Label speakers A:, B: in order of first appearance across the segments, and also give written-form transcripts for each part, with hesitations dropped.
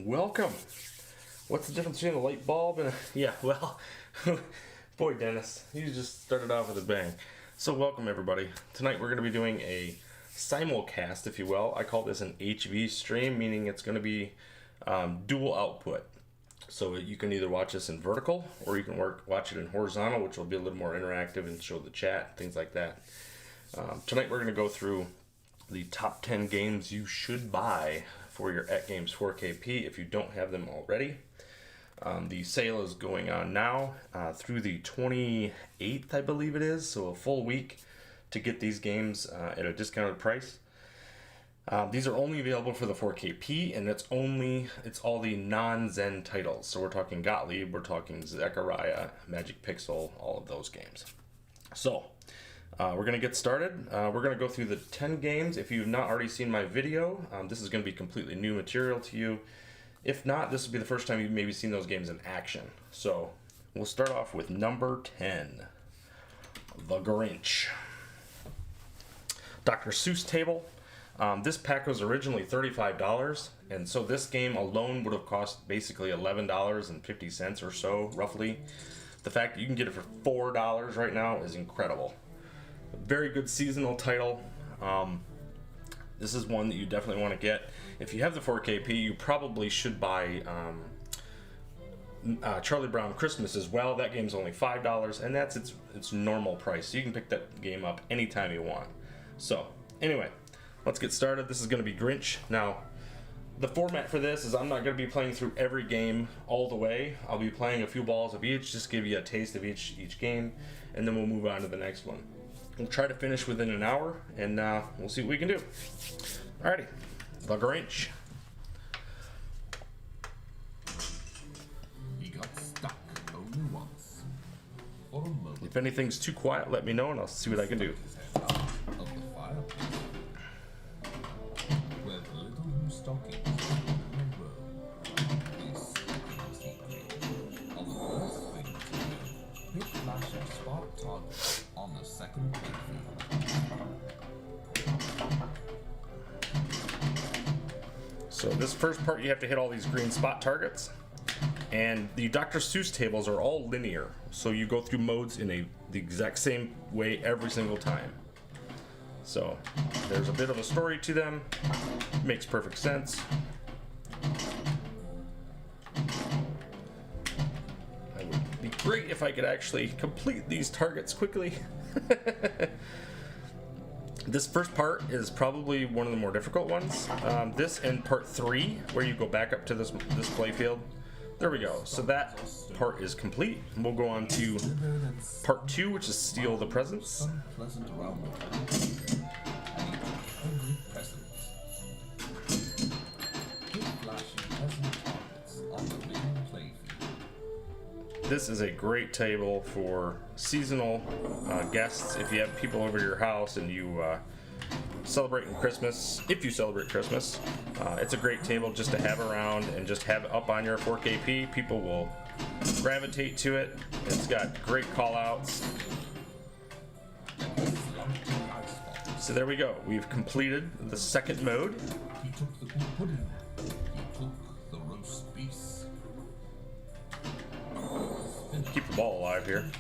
A: welcome. What's the difference between a light bulb and yeah, well, boy, Dennis, you just started off with a bang. So welcome everybody. Tonight we're going to be doing a simulcast, if you will. I call this an HV stream, meaning it's going to be dual output. So you can either watch this in vertical or you can watch it in horizontal, which will be a little more interactive and show the chat, things like that. Tonight we're going to go through the top 10 games you should buy for your AtGames 4KP if you don't have them already. The sale is going on now through the 28th, I believe it is, so a full week to get these games at a discounted price. These are only available for the 4KP, and it's all the non-Zen titles. So we're talking Gottlieb, we're talking Zaccaria, Magic Pixel, all of those games. So we're going to get started. We're going to go through the 10 games. If you've not already seen my video, this is going to be completely new material to you. If not, this will be the first time you've maybe seen those games in action. So we'll start off with number 10, The Grinch. Dr. Seuss table. This pack was originally $35, and so this game alone would have cost basically $11.50 or so, roughly. The fact that you can get it for $4 right now is incredible. Very good seasonal title. This is one that you definitely want to get. If you have the 4KP, you probably should buy Charlie Brown Christmas as well. That game's only $5, and that's its normal price. So you can pick that game up anytime you want. So anyway, let's get started. This is going to be Grinch. Now, the format for this is I'm not going to be playing through every game all the way. I'll be playing a few balls of each, just give you a taste of each game, and then we'll move on to the next one. We'll try to finish within an hour, and we'll see what we can do. Alrighty, The Grinch.
B: He got stuck only once. For a moment,
A: If anything's too quiet, let me know, and I'll see what I can do.
B: his head out of the fireplace, where the little blue stockings in a row. This was the secret of the first thing to do. Pick flash a spark target on the second playfield.
A: So this first part, you have to hit all these green spot targets, and the Dr. Seuss tables are all linear, so you go through modes in the exact same way every single time. So there's a bit of a story to them. Makes perfect sense. It would be great if I could actually complete these targets quickly. This first part is probably one of the more difficult ones. This and part 3, where you go back up to this playfield. There we go. So that part is complete. We'll go on to part 2, which is Steal the Presents.
B: Unpleasant around the hungry peasants. Keep flashing peasant targets on the living playfield.
A: This is a great table for seasonal guests. If you have people over your house and you celebrating Christmas, if you celebrate Christmas, it's a great table just to have around and just have it up on your 4KP. People will gravitate to it. It's got great call outs. So there we go. We've completed the second mode.
B: He took the pudding. He took the roast beef.
A: Keep the ball alive here.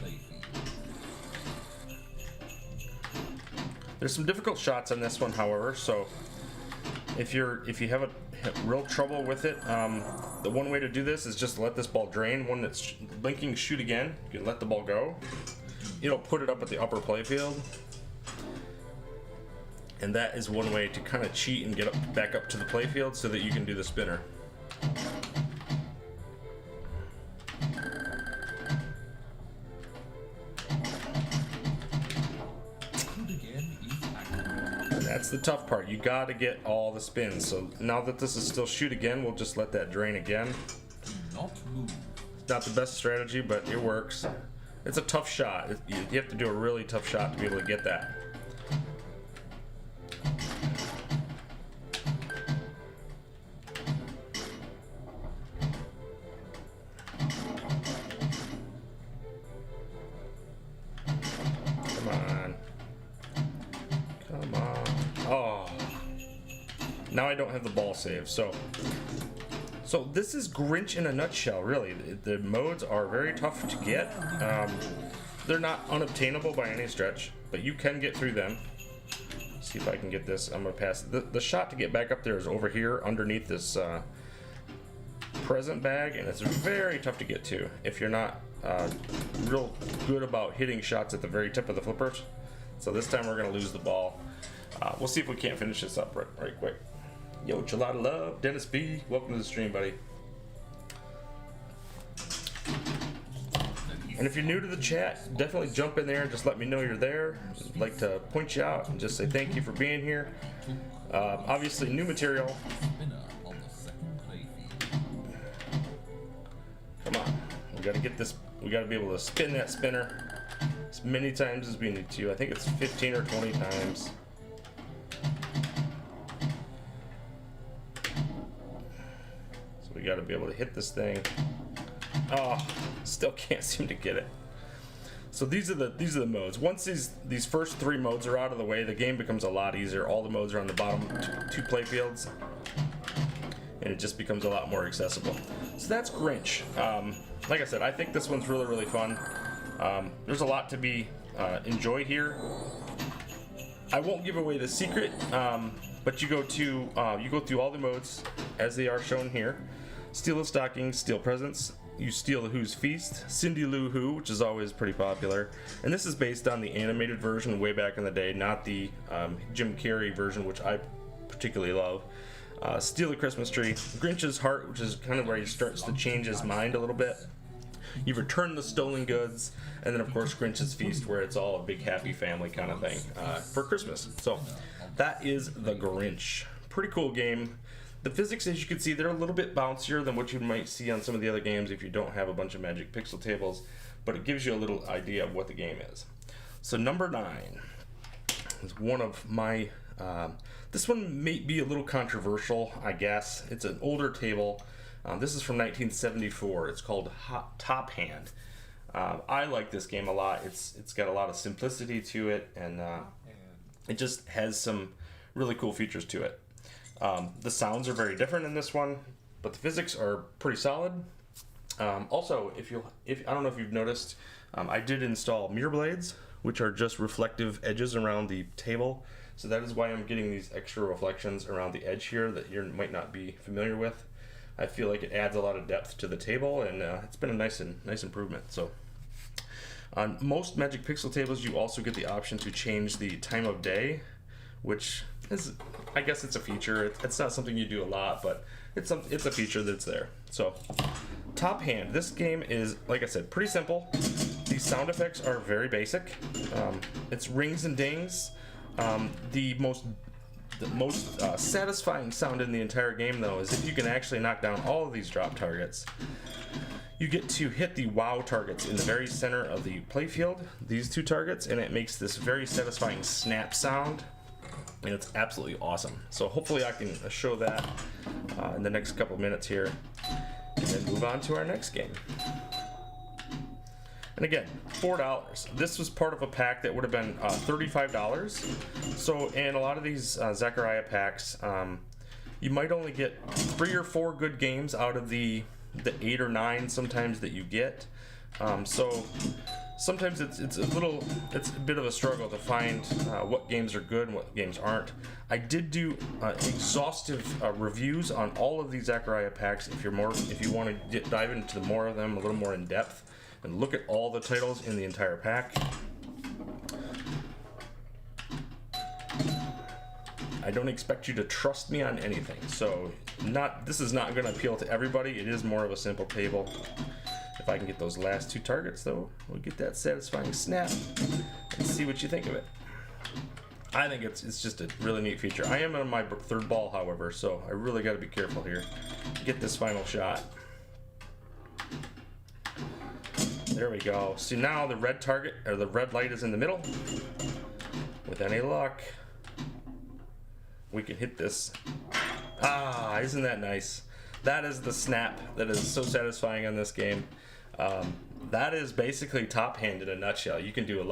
A: There's some difficult shots on this one, however, so if you have a real trouble with it, the one way to do this is just let this ball drain. When it's blinking shoot again, you can let the ball go. It'll put it up at the upper playfield, and that is one way to kind of cheat and get back up to the playfield so that you can do the spinner. That's the tough part. You got to get all the spins. So now that this is still shoot again, we'll just let that drain again.
B: Do not move.
A: Not the best strategy, but it works. It's a tough shot. You have to do a really tough shot to be able to get that. Come on. Come on. Oh. Now I don't have the ball save, so So this is Grinch in a nutshell, really. The modes are very tough to get. They're not unobtainable by any stretch, but you can get through them. See if I can get this. I'm gonna pass it. The shot to get back up there is over here underneath this present bag, and it's very tough to get to if you're not real good about hitting shots at the very tip of the flippers. So this time we're gonna lose the ball. We'll see if we can't finish this up right quick. Yo, Gelada Love, Dennis B, welcome to the stream, buddy. And if you're new to the chat, definitely jump in there and just let me know you're there. I'd like to point you out and just say thank you for being here. Obviously, new material. Come on, we gotta get this. We gotta be able to spin that spinner as many times as we need to. I think it's 15 or 20 times. So we gotta be able to hit this thing. Oh, still can't seem to get it. So these are the modes. Once these first 3 modes are out of the way, the game becomes a lot easier. All the modes are on the bottom 2 play fields, and it just becomes a lot more accessible. So that's Grinch. Like I said, I think this one's really fun. There's a lot to be enjoyed here. I won't give away the secret, but you go through all the modes as they are shown here. Steal the stockings, steal presents. You steal the Who's Feast, Cindy Lou Who, which is always pretty popular. And this is based on the animated version way back in the day, not the Jim Carrey version, which I particularly love. Steal the Christmas Tree, Grinch's Heart, which is kind of where he starts to change his mind a little bit. You return the stolen goods, and then of course Grinch's Feast, where it's all a big happy family kind of thing for Christmas. So that is the Grinch. Pretty cool game. The physics, as you can see, they're a little bit bouncier than what you might see on some of the other games if you don't have a bunch of Magic Pixel tables, but it gives you a little idea of what the game is. So number 9 is one of my, this one may be a little controversial, I guess. It's an older table. This is from 1974. It's called Top Hand. I like this game a lot. It's got a lot of simplicity to it, and it just has some really cool features to it. The sounds are very different in this one, but the physics are pretty solid. Also, I don't know if you've noticed, I did install mirror blades, which are just reflective edges around the table. So that is why I'm getting these extra reflections around the edge here that you might not be familiar with. I feel like it adds a lot of depth to the table, and it's been a nice improvement. So on most Magic Pixel tables, you also get the option to change the time of day, which is, I guess it's a feature. It's not something you do a lot, but it's a feature that's there. So Top Hand. This game is, like I said, pretty simple. These sound effects are very basic. It's rings and dings. The most satisfying sound in the entire game, though, is if you can actually knock down all of these drop targets. You get to hit the wow targets in the very center of the playfield, these 2 targets, and it makes this very satisfying snap sound, and it's absolutely awesome. So hopefully I can show that in the next couple of minutes here, and then move on to our next game. And again, $4. This was part of a pack that would have been $35. So in a lot of these Zaccaria packs, you might only get 3 or 4 good games out of the 8 or 9 sometimes that you get. So sometimes it's a bit of a struggle to find what games are good and what games aren't. I did do exhaustive reviews on all of these Zaccaria packs. If you want to dive into more of them a little more in depth and look at all the titles in the entire pack. I don't expect you to trust me on anything, so this is not going to appeal to everybody. It is more of a simple table. If I can get those last 2 targets, though, we'll get that satisfying snap and see what you think of it. I think it's just a really neat feature. I am on my 3rd ball, however, so I really got to be careful here. Get this final shot. There we go. So now the red target, or the red light, is in the middle. With any luck, we can hit this. Ah, isn't that nice? That is the snap that is so satisfying on this game. That is basically Top Hand in a nutshell. You can do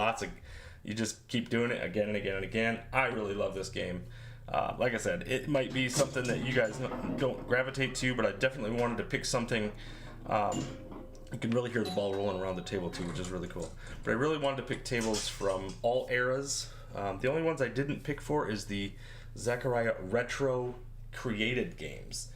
A: you just keep doing it again and again and again. I really love this game. Like I said, it might be something that you guys don't gravitate to, but I definitely wanted to pick something. You can really hear the ball rolling around the table too, which is really cool. But I really wanted to pick tables from all eras. The only ones I didn't pick for is the Zaccaria Retro Created games.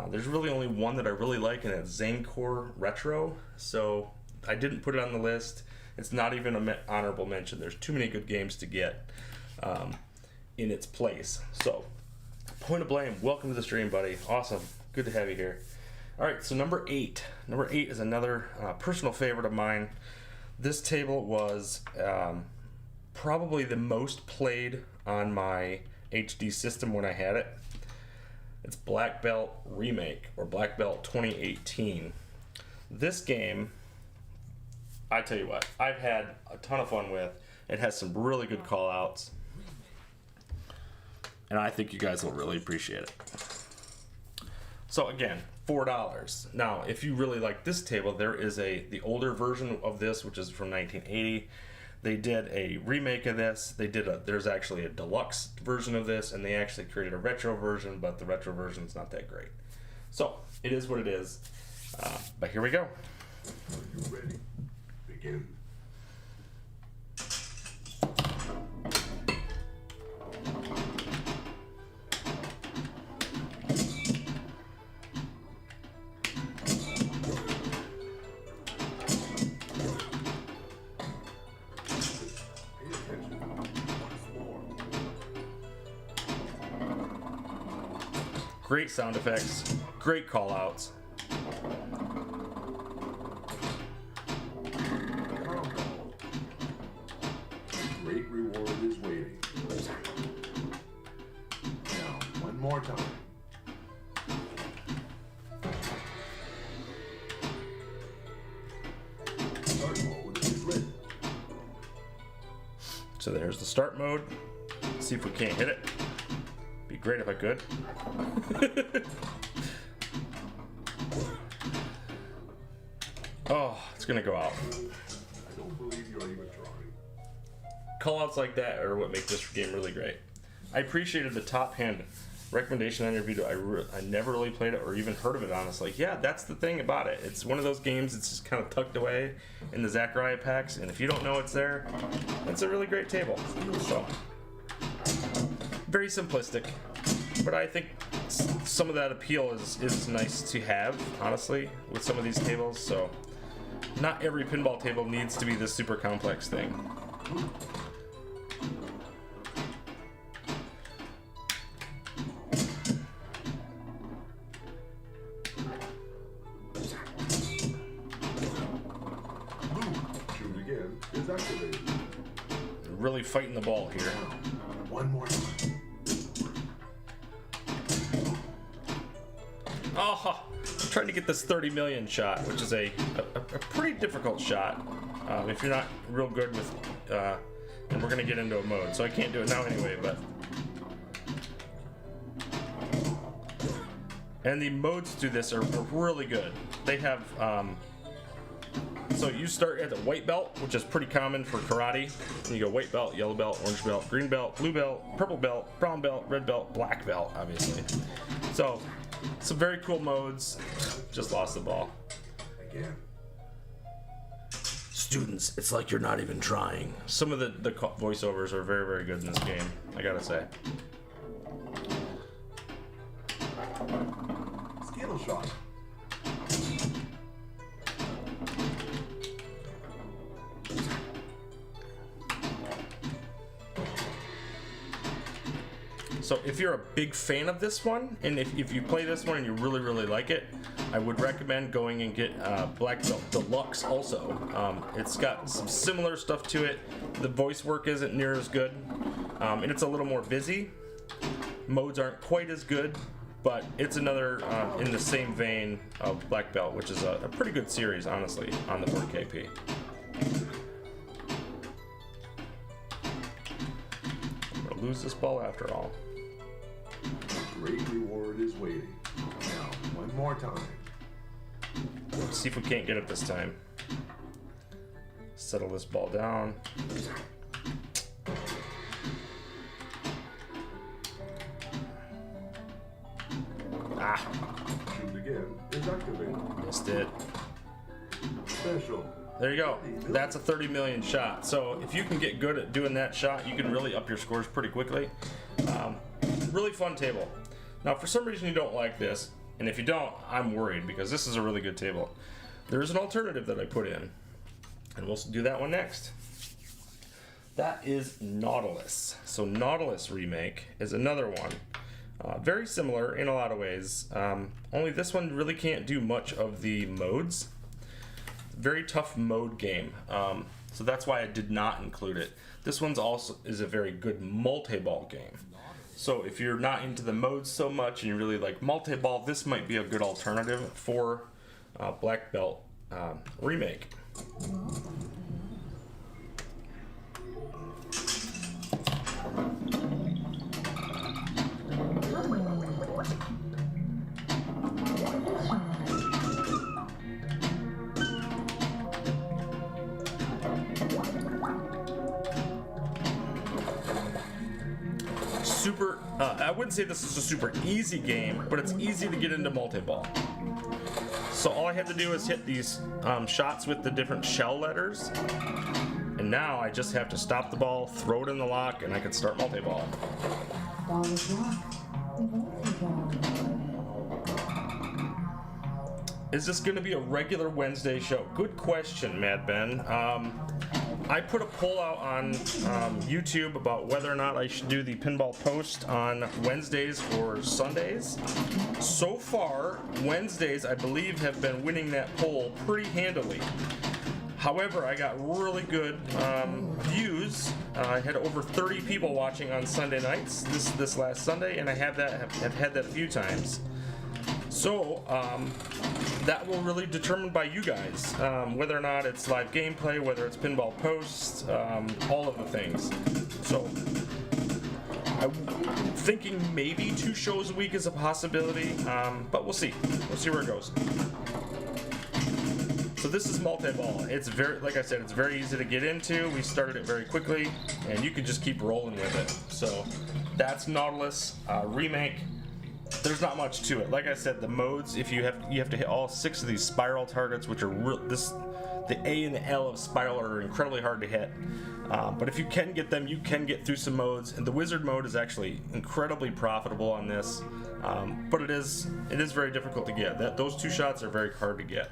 A: There's really only one that I really like, and it's Zancor Retro. So I didn't put it on the list. It's not even an honorable mention. There's too many good games to get in its place. So, Point of Blame, welcome to the stream, buddy. Awesome. Good to have you here. All right, so number 8. Number 8 is another personal favorite of mine. This table was probably the most played on my HD system when I had it. It's Black Belt Remake, or Black Belt 2018. This game, I tell you what, I've had a ton of fun with. It has some really good call-outs, and I think you guys will really appreciate it. So again, $4. Now, if you really like this table, there is the older version of this, which is from 1980. They did a remake of this. There's actually a deluxe version of this, and they actually created a retro version, but the retro version is not that great. So it is what it is. But here we go.
C: Are you ready? Begin.
A: Great sound effects, great call outs.
C: Great reward is waiting. Now, one more time. Start mode is ready.
A: So there's the start mode. See if we can't hit it. Be great if I could. Oh, it's gonna go out.
C: I don't believe you're even trying.
A: Callouts like that are what make this game really great. I appreciated the top hand recommendation on your video. I never really played it or even heard of it, honestly. Yeah, that's the thing about it. It's one of those games that's just kind of tucked away in the Zaccaria packs, and if you don't know it's there, it's a really great table. So, very simplistic, but I think some of that appeal is nice to have, honestly, with some of these tables. So, not every pinball table needs to be this super complex thing.
C: Shoot again is activated.
A: Really fighting the ball here.
C: One more time.
A: Oh, I'm trying to get this 30 million shot, which is a pretty difficult shot if you're not real good with, and we're gonna get into a mode, so I can't do it now anyway, but. And the modes to this are really good. They have, so you start at the white belt, which is pretty common for karate. And you go white belt, yellow belt, orange belt, green belt, blue belt, purple belt, brown belt, red belt, black belt, obviously. So, some very cool modes. Just lost the ball.
C: Again.
A: Students, it's like you're not even trying. Some of the voiceovers are very, very good in this game, I gotta say.
C: Skill shot.
A: So if you're a big fan of this one, and if you play this one and you really, really like it, I would recommend going and get Black Belt Deluxe also. It's got some similar stuff to it. The voice work isn't near as good, and it's a little more busy. Modes aren't quite as good, but it's another in the same vein of Black Belt, which is a pretty good series, honestly, on the 4KP. I'm gonna lose this ball after all.
C: Great reward is waiting. Now, one more time.
A: Let's see if we can't get it this time. Settle this ball down. Ah,
C: Shoot again is activated.
A: missed it.
C: Special.
A: There you go. That's a 30 million shot. So if you can get good at doing that shot, you can really up your scores pretty quickly. Really fun table. Now, for some reason you don't like this, and if you don't, I'm worried because this is a really good table. There's an alternative that I put in, and we'll do that one next. That is Nautilus. So Nautilus Remake is another one. Very similar in a lot of ways. Only this one really can't do much of the modes. Very tough mode game. So that's why I did not include it. This one's also is a very good multi-ball game. So if you're not into the modes so much and you really like multi-ball, this might be a good alternative for Black Belt Remake. I wouldn't say this is a super easy game, but it's easy to get into multi-ball. So all I had to do is hit these shots with the different shell letters, and now I just have to stop the ball, throw it in the lock, and I can start multi-ball.
D: Ball is locked. The multi-ball.
A: Is this going to be a regular Wednesday show? Good question, Mad Ben. I put a poll out on YouTube about whether or not I should do the pinball post on Wednesdays or Sundays. So far, Wednesdays, I believe, have been winning that poll pretty handily. However, I got really good views. I had over 30 people watching on Sunday nights this last Sunday, and I have had that a few times. So that will really be determined by you guys, whether or not it's live gameplay, whether it's pinball posts, all of the things. So I'm thinking maybe 2 shows a week is a possibility, but we'll see. We'll see where it goes. So this is multi-ball. It's very, like I said, it's very easy to get into. We started it very quickly, and you can just keep rolling with it. So that's Nautilus Remake. There's not much to it. Like I said, the modes, if you have to hit all 6 of these spiral targets, which are the A and the L of spiral are incredibly hard to hit. But if you can get them, you can get through some modes. And the wizard mode is actually incredibly profitable on this, but it is very difficult to get. Those 2 shots are very hard to get.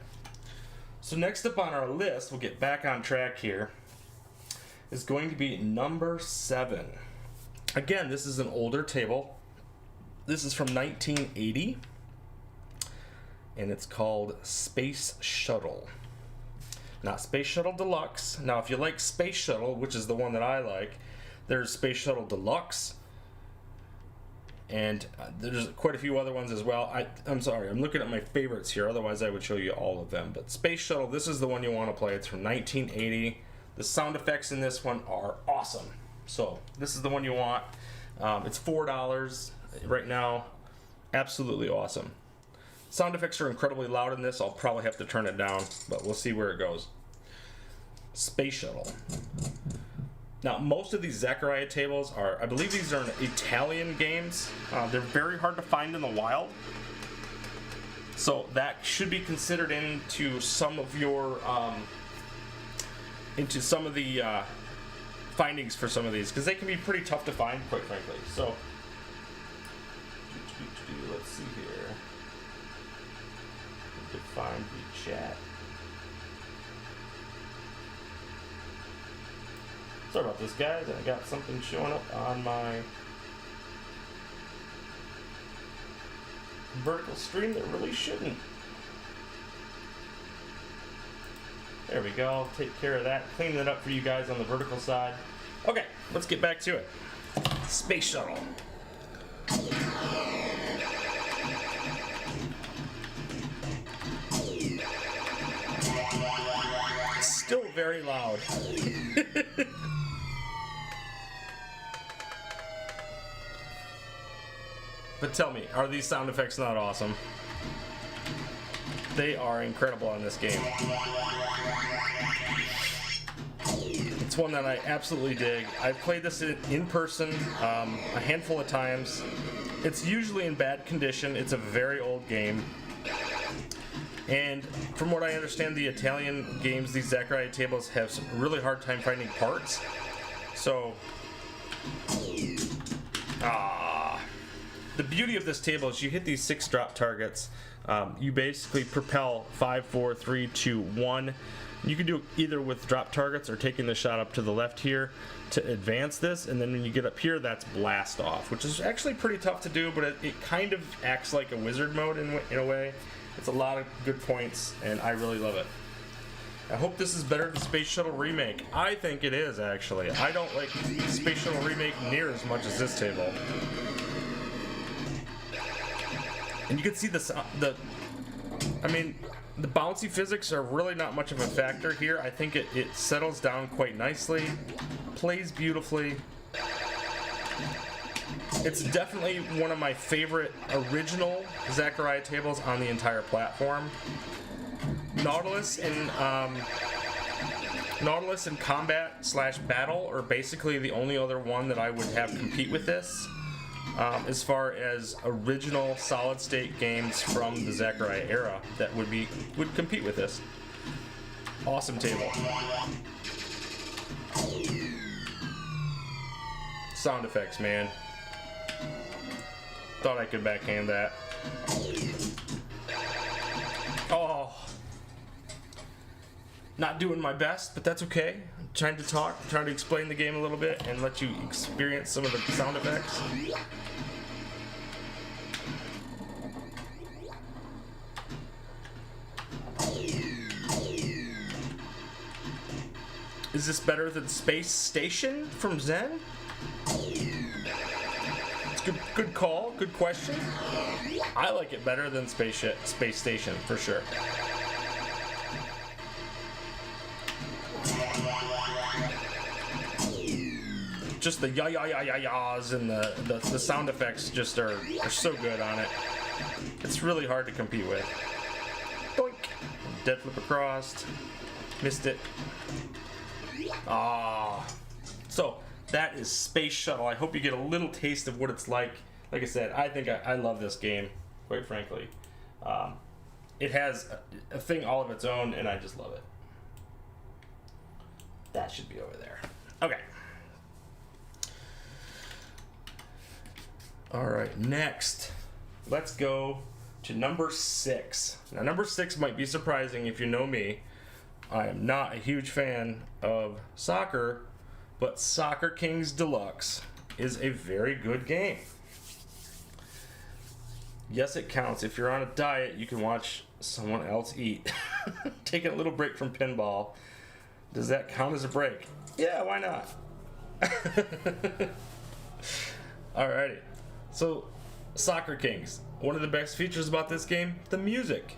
A: So next up on our list, we'll get back on track here, is going to be number 7. Again, this is an older table. This is from 1980, and it's called Space Shuttle. Not Space Shuttle Deluxe. Now, if you like Space Shuttle, which is the one that I like, there's Space Shuttle Deluxe, and there's quite a few other ones as well. I'm sorry, I'm looking at my favorites here, otherwise I would show you all of them. But Space Shuttle, this is the one you want to play. It's from 1980. The sound effects in this one are awesome. So this is the one you want. It's $4 right now. Absolutely awesome. Sound effects are incredibly loud in this. I'll probably have to turn it down, but we'll see where it goes. Space Shuttle. Now, most of these Zaccaria tables are, I believe these are Italian games. They're very hard to find in the wild. So that should be considered into some of your, into some of the findings for some of these, because they can be pretty tough to find, quite frankly. So, let's see here. Define the chat. Sorry about this, guys. I got something showing up on my vertical stream that really shouldn't. There we go. Take care of that. Clean that up for you guys on the vertical side. Okay, let's get back to it. Space Shuttle. Still very loud. But tell me, are these sound effects not awesome? They are incredible on this game. It's one that I absolutely dig. I've played this in person a handful of times. It's usually in bad condition. It's a very old game. And from what I understand, the Italian games, these Zaccaria tables have some really hard time finding parts. So, the beauty of this table is you hit these 6 drop targets. You basically propel 5, 4, 3, 2, 1. You can do it either with drop targets or taking the shot up to the left here to advance this, and then when you get up here, that's blast off, which is actually pretty tough to do, but it kind of acts like a wizard mode in a way. It's a lot of good points, and I really love it. I hope this is better than Space Shuttle Remake. I think it is, actually. I don't like Space Shuttle Remake near as much as this table. And you can see the bouncy physics are really not much of a factor here. I think it settles down quite nicely, plays beautifully. It's definitely one of my favorite original Zaccaria tables on the entire platform. Nautilus and Combat/Battle are basically the only other one that I would have compete with this. As far as original solid state games from the Zaccaria era that would compete with this. Awesome table. Sound effects, man. Thought I could backhand that. Oh. Not doing my best, but that's okay. I'm trying to talk, I'm trying to explain the game a little bit and let you experience some of the sound effects. Is this better than Space Station from Zen? It's good call, good question. I like it better than Space Station, for sure. Just the ya's and the sound effects just are so good on it. It's really hard to compete with. Boink! Dead flip across. Missed it. So that is Space Shuttle. I hope you get a little taste of what it's like. Like I said, I think I love this game, quite frankly. It has a thing all of its own, and I just love it. That should be over there. Okay. All right, next, let's go to number 6. Now, number 6 might be surprising if you know me. I am not a huge fan of soccer, but Soccer Kings Deluxe is a very good game. Yes, it counts. If you're on a diet, you can watch someone else eat. Taking a little break from pinball. Does that count as a break? Yeah, why not? Alrighty. So, Soccer Kings. One of the best features about this game, the music.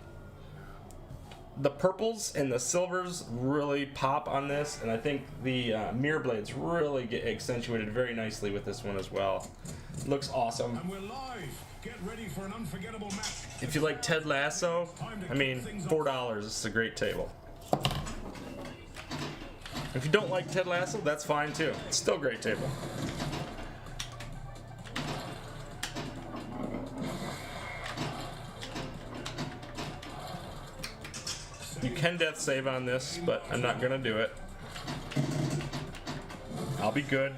A: The purples and the silvers really pop on this, and I think the mirror blades really get accentuated very nicely with this one as well. Looks awesome.
E: And we're live. Get ready for an unforgettable match.
A: If you like Ted Lasso, I mean, $4, this is a great table. If you don't like Ted Lasso, that's fine too. It's still a great table. You can death save on this, but I'm not gonna do it. I'll be good.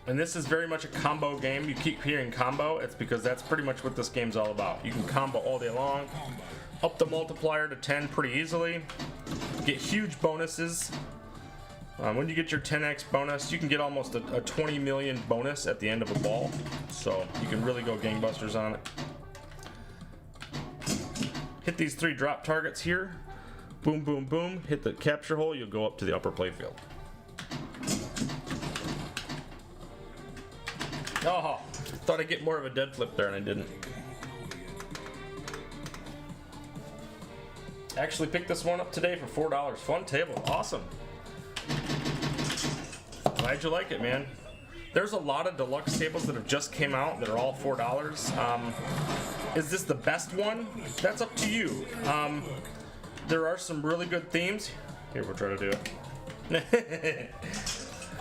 A: And this is very much a combo game. You keep hearing combo, it's because that's pretty much what this game's all about. You can combo all day long, up the multiplier to 10 pretty easily, get huge bonuses. When you get your 10x bonus, you can get almost a 20 million bonus at the end of a ball. So you can really go gangbusters on it. Hit these 3 drop targets here. Boom, boom, boom. Hit the capture hole, you'll go up to the upper playfield. Oh, thought I'd get more of a dead flip there and I didn't. Actually picked this one up today for $4. Fun table. Awesome. Glad you like it, man. There's a lot of deluxe tables that have just came out that are all $4. Is this the best one? That's up to you. There are some really good themes. Here, we'll try to do it.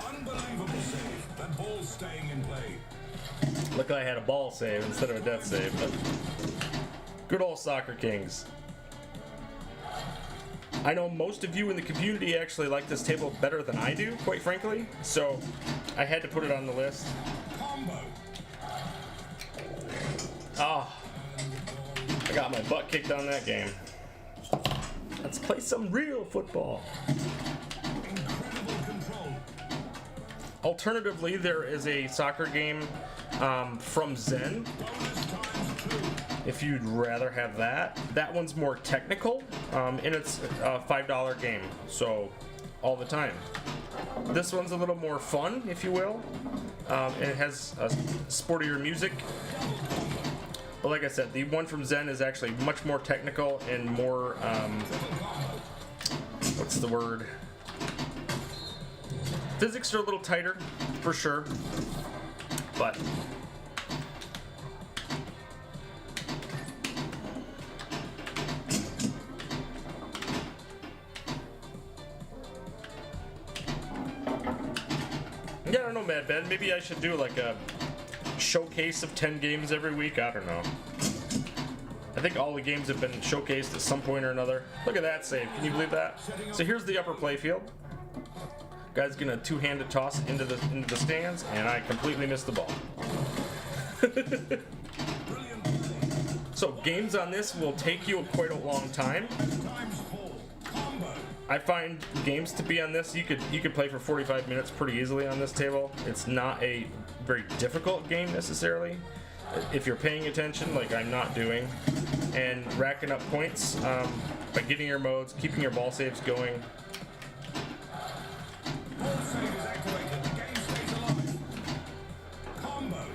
E: Unbelievable save. That ball's staying in play.
A: Look, I had a ball save instead of a death save, but good old Soccer Kings. I know most of you in the community actually like this table better than I do, quite frankly, so I had to put it on the list.
E: Combo.
A: Oh, I got my butt kicked on that game. Let's play some real football.
E: Incredible control.
A: Alternatively, there is a soccer game from Zen.
E: Bonus times 2.
A: If you'd rather have that. That one's more technical, and it's a $5 game, so all the time. This one's a little more fun, if you will, and it has sportier music. But like I said, the one from Zen is actually much more technical and more, what's the word? Physics are a little tighter, for sure, but yeah, I don't know, Mad Ben. Maybe I should do like a showcase of 10 games every week. I don't know. I think all the games have been showcased at some point or another. Look at that save. Can you believe that? So here's the upper playfield. Guy's gonna two-handed toss it into the stands, and I completely missed the ball. So games on this will take you quite a long time.
E: Times 4. Combo.
A: I find games to be on this, you could play for 45 minutes pretty easily on this table. It's not a very difficult game necessarily, if you're paying attention, like I'm not doing, and racking up points by getting your modes, keeping your ball saves going.
E: Ball save is activated. The game stays alive. Combo.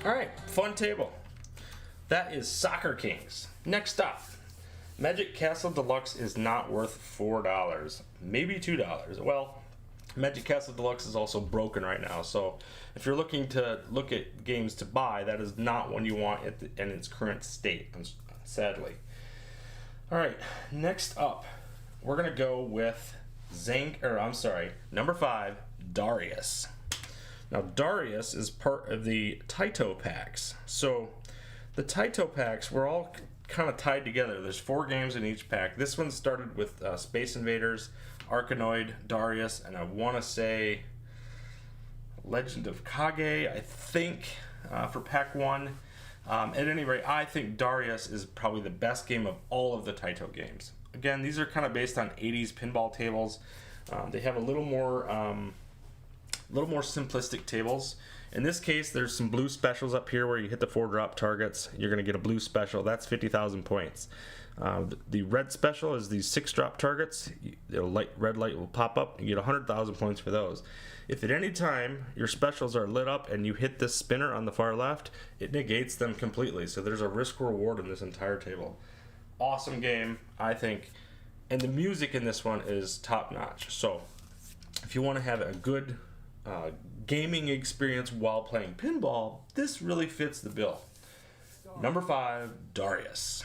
A: All right, fun table. That is Soccer Kings. Next up, Magic Castle Deluxe is not worth $4, maybe $2. Well, Magic Castle Deluxe is also broken right now, so if you're looking to look at games to buy, that is not one you want in its current state, sadly. All right, next up, we're gonna go with number 5, Darius. Now, Darius is part of the Taito packs. So, the Taito packs were all kind of tied together. There's 4 games in each pack. This one started with Space Invaders, Arkanoid, Darius, and I want to say Legend of Kage, I think, for pack 1. At any rate, I think Darius is probably the best game of all of the Taito games. Again, these are kind of based on 80s pinball tables. They have a little more simplistic tables. In this case, there's some blue specials up here where you hit the 4 drop targets. You're going to get a blue special. That's 50,000 points. The red special is these 6 drop targets. The red light will pop up. You get 100,000 points for those. If at any time your specials are lit up and you hit this spinner on the far left, it negates them completely. So there's a risk reward in this entire table. Awesome game, I think. And the music in this one is top notch. So if you want to have a good gaming experience while playing pinball, this really fits the bill. Number 5, Darius.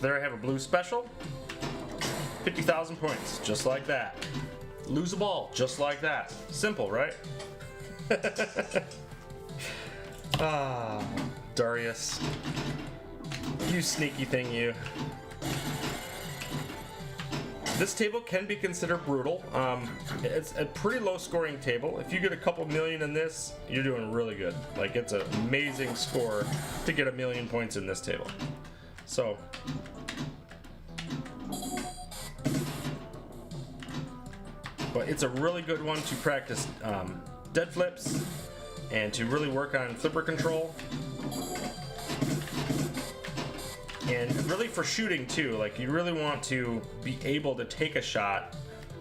A: There I have a blue special. 50,000 points, just like that. Lose a ball, just like that. Simple, right? Darius. You sneaky thing, you. This table can be considered brutal. It's a pretty low scoring table. If you get a couple million in this, you're doing really good. Like, it's an amazing score to get 1,000,000 points in this table. So, but it's a really good one to practice dead flips, And to really work on flipper control. And really for shooting too, like you really want to be able to take a shot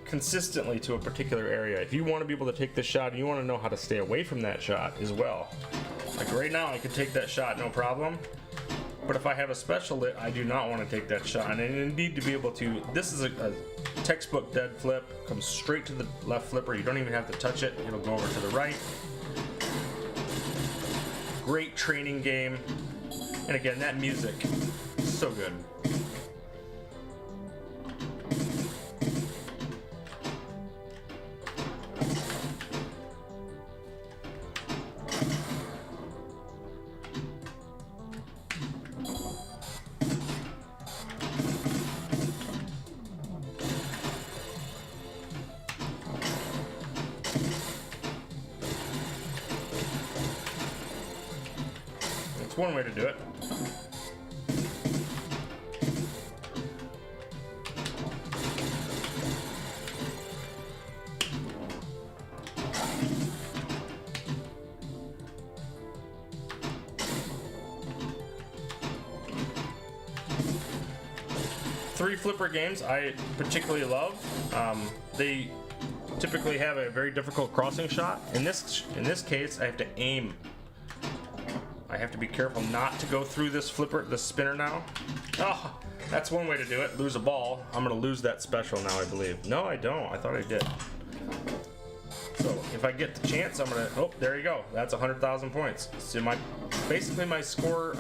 A: consistently to a particular area. If you want to be able to take this shot, you want to know how to stay away from that shot as well. Like right now I could take that shot no problem, but if I have a special lit, I do not want to take that shot. And I need to be able to, this is a textbook dead flip, comes straight to the left flipper, you don't even have to touch it, it'll go over to the right. Great training game, and again, that music, so good. That's one way to do it. Three flipper games I particularly love. They typically have a very difficult crossing shot. In this case, I have to aim. I have to be careful not to go through this spinner now. Oh, that's one way to do it. Lose a ball. I'm gonna lose that special now, I believe. No, I don't. I thought I did. So if I get the chance, I'm gonna. Oh, there you go. That's 100,000 points. So basically my score.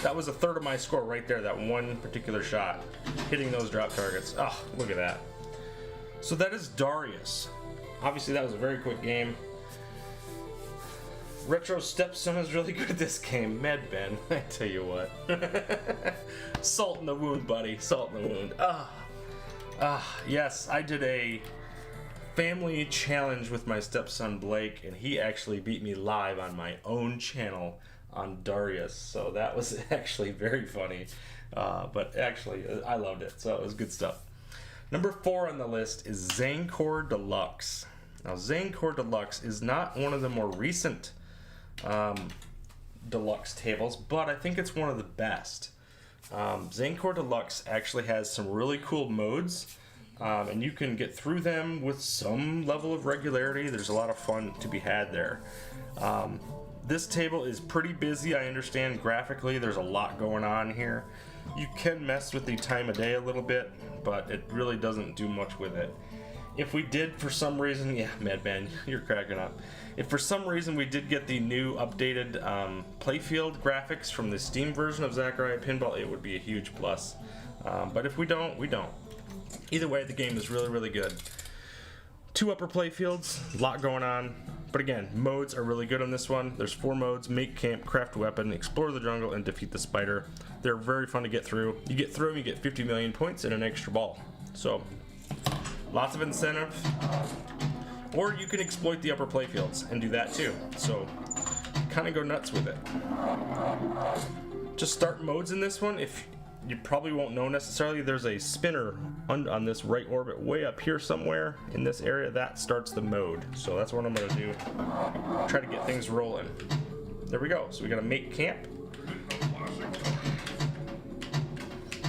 A: That was a third of my score right there. That one particular shot, hitting those drop targets. Oh, look at that. So that is Darius. Obviously, that was a very quick game. Retro Stepson is really good at this game. MedBen, I tell you what. Salt in the wound, buddy. Salt in the wound. Yes, I did a family challenge with my stepson Blake, and he actually beat me live on my own channel on Darius. So that was actually very funny. But actually, I loved it. So it was good stuff. Number 4 on the list is Zancor Deluxe. Now, Zancor Deluxe is not one of the more recent deluxe tables, but I think it's one of the best. Zancor Deluxe actually has some really cool modes, and you can get through them with some level of regularity. There's a lot of fun to be had there. This table is pretty busy. I understand graphically there's a lot going on here. You can mess with the time of day a little bit, but it really doesn't do much with it. If we did, for some reason, yeah, MedBen, you're cracking up. If for some reason we did get the new updated playfield graphics from the Steam version of Zaccaria Pinball, it would be a huge plus. But if we don't, we don't. Either way, the game is really, really good. 2 upper playfields, a lot going on. But again, modes are really good on this one. There's 4 modes: make camp, craft weapon, explore the jungle, and defeat the spider. They're very fun to get through. You get through them, you get 50 million points and an extra ball. So, lots of incentive. Or you can exploit the upper playfields and do that too. So, kind of go nuts with it. Just start modes in this one. If you probably won't know necessarily, there's a spinner on this right orbit way up here somewhere in this area. That starts the mode. So that's what I'm going to do. Try to get things rolling. There we go. So we got to make camp.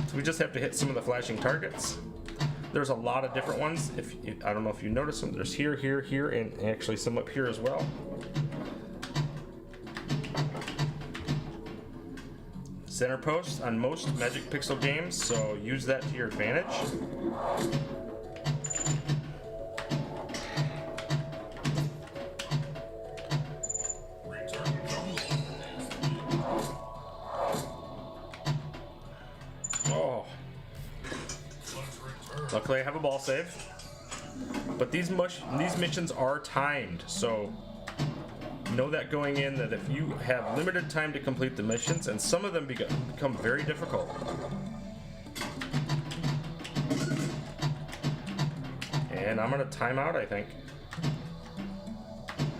A: So we just have to hit some of the flashing targets. There's a lot of different ones. I don't know if you notice them. There's here, here, here, and actually some up here as well. Center post on most Magic Pixel games, so use that to your advantage. Oh. Luckily I have a ball save. But these missions are timed, so know that going in, that if you have limited time to complete the missions, and some of them become very difficult. And I'm gonna time out, I think.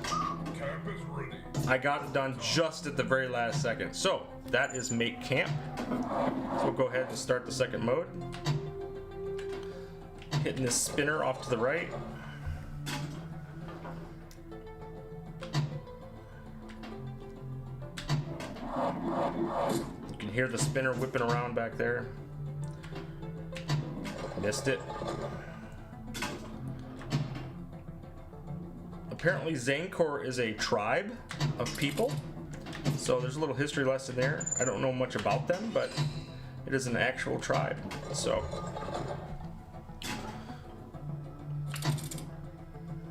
E: Camp is ready.
A: I got it done just at the very last second. So that is make camp. So we'll go ahead and start the second mode. Hitting this spinner off to the right. can hear the spinner whipping around back there. Missed it. Apparently Zancor is a tribe of people. So there's a little history lesson there. I don't know much about them, but it is an actual tribe. So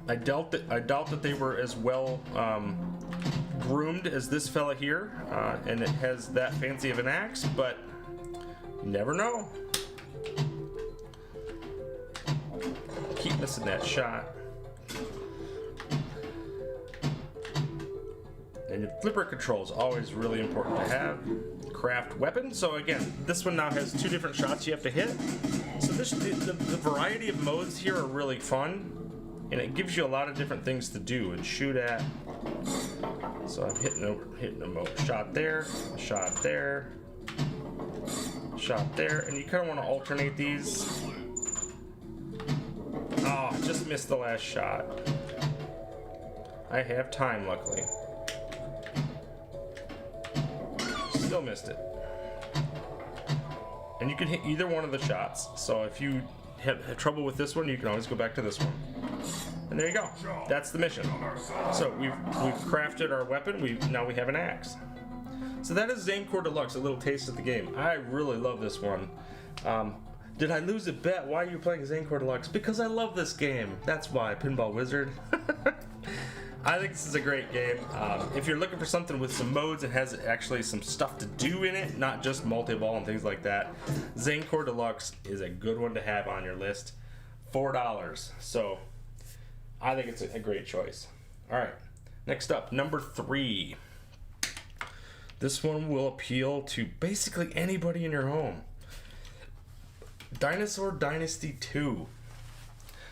A: I doubt that they were as well groomed as this fella here, and it has that fancy of an axe, but you never know. Keep missing that shot. And your flipper control is always really important to have. Craft weapon. So again, this one now has 2 different shots you have to hit. So the variety of modes here are really fun, and it gives you a lot of different things to do and shoot at. So I'm hitting a mode. Shot there, shot there, shot there, and you kind of want to alternate these. Oh, just missed the last shot. I have time, luckily. Still missed it. And you can hit either one of the shots. So if you have trouble with this one, you can always go back to this one. And there you go. That's the mission. So we've crafted our weapon. Now we have an axe. So that is Zancor Deluxe, a little taste of the game. I really love this one. Did I lose a bet? Why are you playing Zancor Deluxe? Because I love this game. That's why, Pinball Wizard. I think this is a great game. If you're looking for something with some modes, it has actually some stuff to do in it, not just multi-ball and things like that. Zancor Deluxe is a good one to have on your list. $4. So I think it's a great choice. All right, next up, number 3. This one will appeal to basically anybody in your home. Dinosaur Dynasty 2.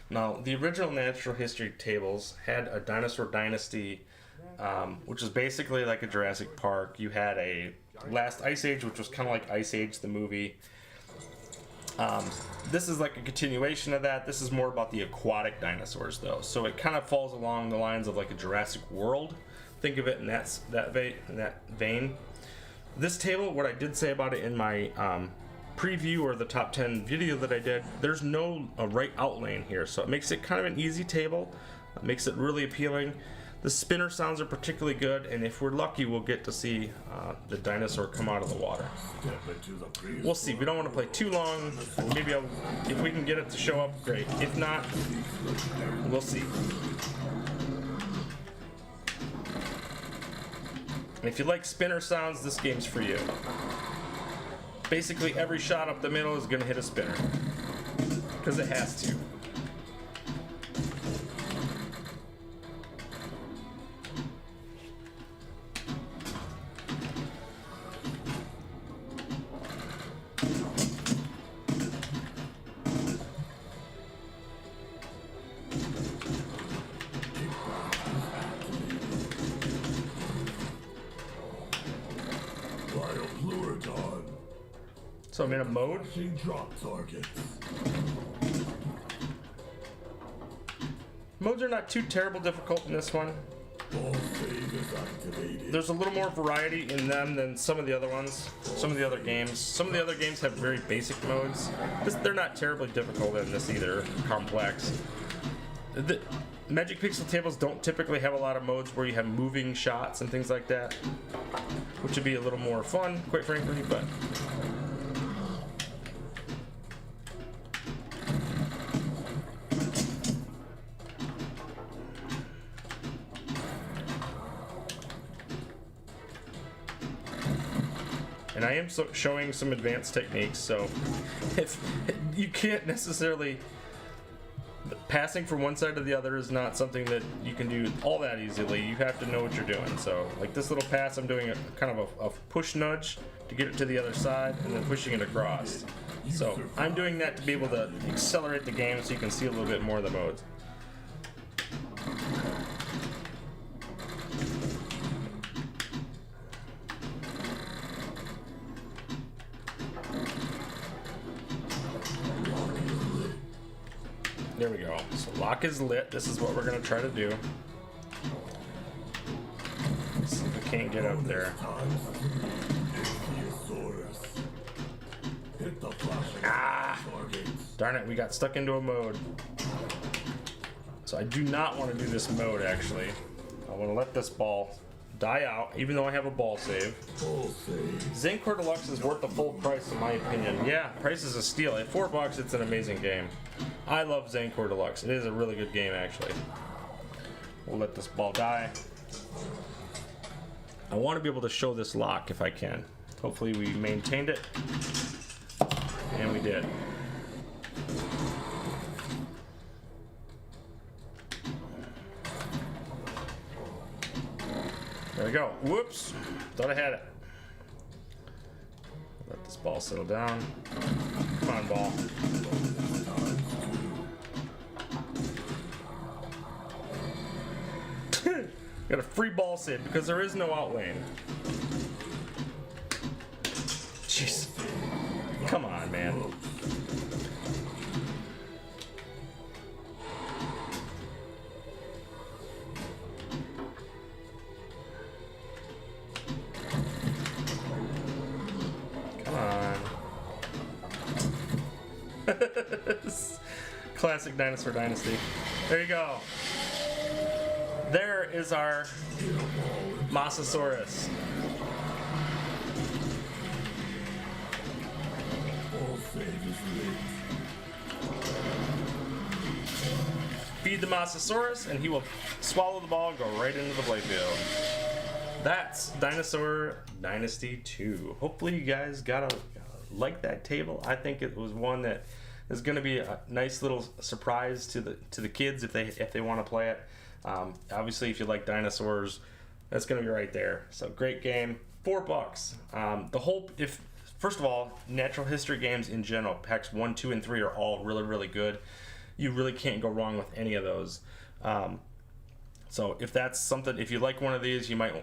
A: Now, the original Natural History tables had a Dinosaur Dynasty, which is basically like a Jurassic Park. You had a Last Ice Age, which was kind of like Ice Age, the movie. This is like a continuation of that. This is more about the aquatic dinosaurs, though. So it kind of falls along the lines of like a Jurassic World. Think of it in that vein. This table, what I did say about it in my preview or the top 10 video that I did, there's no right outlane here, so it makes it kind of an easy table. It makes it really appealing. The spinner sounds are particularly good, and if we're lucky, we'll get to see the dinosaur come out of the water. We'll see. We don't want to play too long. Maybe if we can get it to show up, great. If not, we'll see. If you like spinner sounds, this game's for you. Basically, every shot up the middle is going to hit a spinner. Because it has to. So I'm in a mode. Modes are not too terrible difficult in this one. There's a little more variety in them than some of the other ones, some of the other games. Some of the other games have very basic modes. They're not terribly difficult in this either, complex. The Magic Pixel tables don't typically have a lot of modes where you have moving shots and things like that, which would be a little more fun, quite frankly, but... And I am showing some advanced techniques, so if you can't necessarily, passing from one side to the other is not something that you can do all that easily. You have to know what you're doing. So like this little pass, I'm doing a kind of a push nudge to get it to the other side and then pushing it across. So I'm doing that to be able to accelerate the game so you can see a little bit more of the modes. There we go. So lock is lit. This is what we're going to try to do. Let's see if we can't get up there.
E: Hit the flashing targets.
A: Darn it, we got stuck into a mode. So I do not want to do this mode, actually. I want to let this ball die out, even though I have a ball save.
E: Full save.
A: Zancor Deluxe is worth the full price, in my opinion. Yeah, price is a steal. At $4, it's an amazing game. I love Zancor Deluxe. It is a really good game, actually. We'll let this ball die. I want to be able to show this lock if I can. Hopefully we maintained it. And we did. There we go. Whoops. Thought I had it. Let this ball settle down. Come on, ball. Got a free ball save because there is no outlane. Jeez. Come on, man. Come on. Classic Dinosaur Dynasty. There you go. There is our Mosasaurus. Feed the Mosasaurus and he will swallow the ball and go right into the playfield. That's Dinosaur Dynasty 2. Hopefully you guys got to like that table. I think it was one that is going to be a nice little surprise to the kids if they want to play it. Obviously, if you like dinosaurs, that's going to be right there. So great game, $4. First of all, natural history games in general, packs 1, 2, and 3 are all really, really good. You really can't go wrong with any of those. So if that's something, if you like one of these, you might